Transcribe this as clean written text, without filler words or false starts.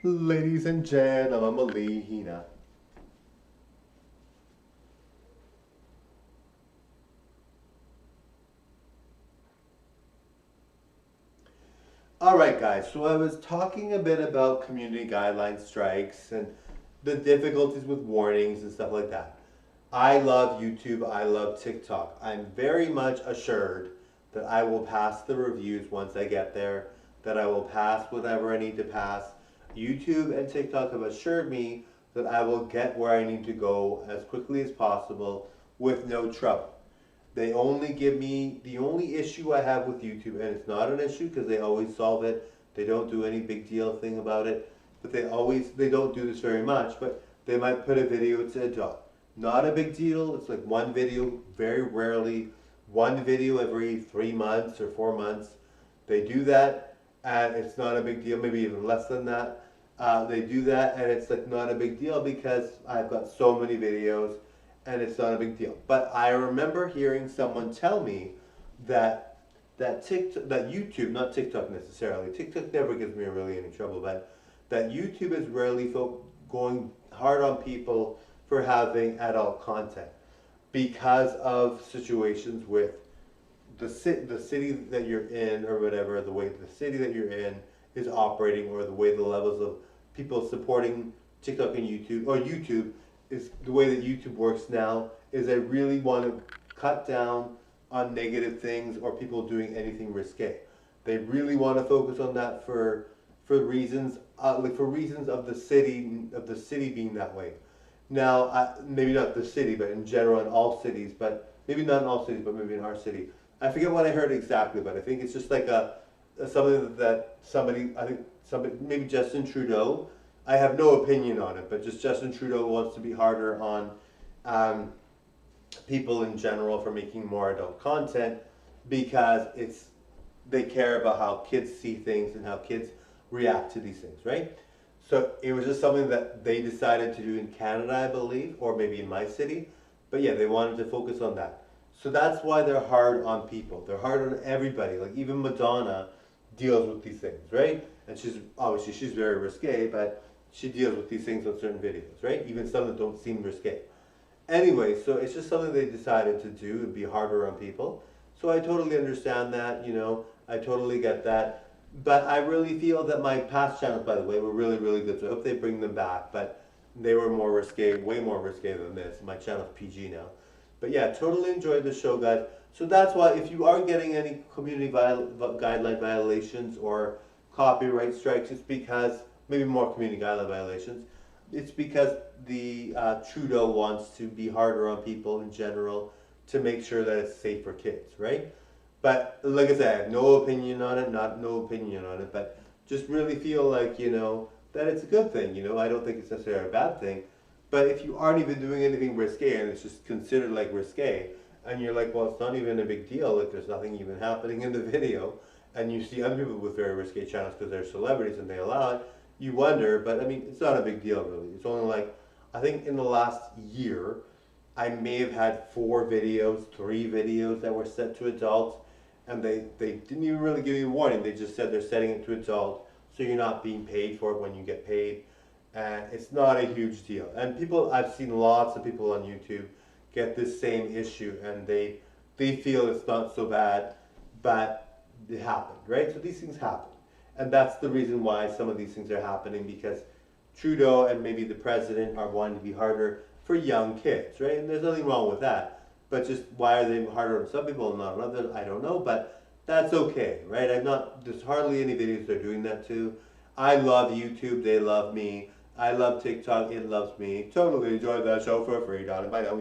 Ladies and gentlemen, Melina. All right, guys. So I was talking a bit about community guideline strikes and the difficulties with warnings and stuff like that. I love YouTube. I love TikTok. I'm very much assured that I will pass the reviews once I get there, that I will pass whatever I need to pass. YouTube and TikTok have assured me that I will get where I need to go as quickly as possible with no trouble. They only give me the only issue I have with YouTube, and it's not an issue because they always solve it. They don't do any big deal thing about it, but they don't do this very much, but they might put a video to a dot. Not a big deal. It's like one video, very rarely, one video every 3 months or 4 months. They do that, and it's not a big deal. Maybe even less than that. They do that, and it's like not a big deal because I've got so many videos and it's not a big deal. But I remember hearing someone tell me that that YouTube, not TikTok necessarily. TikTok never gives me really any trouble, but that YouTube is rarely going hard on people for having adult content because of situations with the city that you're in or whatever, the way the city that you're in is operating, or the way the levels of people supporting TikTok and YouTube, or YouTube is the way that YouTube works now, is I really want to cut down on negative things or people doing anything risque. They really want to focus on that for reasons like for reasons of the city being that way. Now, maybe not the city, but in general in all cities, but maybe not in all cities, but maybe in our city. I forget what I heard exactly, but I think it's just like something that somebody, I think somebody, maybe Justin Trudeau. I have no opinion on it, but just Justin Trudeau wants to be harder on um, people in general for making more adult content because they care about how kids see things and how kids react to these things, right? So it was just something that they decided to do in Canada, I believe, or maybe in my city. But yeah, they wanted to focus on that. So that's why they're hard on people. They're hard on everybody. Like even Madonna deals with these things, right? And she's very risque, but she deals with these things on certain videos, right? Even some that don't seem risque. Anyway, so it's just something they decided to do and be harder on people. So I totally understand that, I totally get that. But I really feel that my past channels, by the way, were really, really good. So I hope they bring them back. But they were more risque, way more risque than this. My channel's PG now. But yeah, totally enjoyed the show, guys. So that's why if you are getting any community guideline violations or copyright strikes, it's because, maybe more community guideline violations, it's because the Trudeau wants to be harder on people in general to make sure that it's safe for kids, right? But like I said, I have no opinion on it, not no opinion on it, but just really feel like, that it's a good thing, I don't think it's necessarily a bad thing. But if you aren't even doing anything risque and it's just considered like risque, and you're like, well, it's not even a big deal, like there's nothing even happening in the video, and you see other people with very risque channels because they're celebrities and they allow it, you wonder, but I mean, it's not a big deal really. It's only like, I think in the last year, I may have had 4 videos, 3 videos that were set to adults, and they didn't even really give you a warning. They just said they're setting it to adult, so you're not being paid for it when you get paid. And it's not a huge deal. And I've seen lots of people on YouTube get this same issue, and they feel it's not so bad, but it happened, right? So these things happen. And that's the reason why some of these things are happening, because Trudeau and maybe the president are wanting to be harder for young kids, right? And there's nothing wrong with that. But just why are they harder on some people and not on others? I don't know, but that's okay, right? There's hardly any videos they're doing that to. I love YouTube, they love me. I love TikTok, it loves me. Totally enjoyed that show for free, darling. Bye now.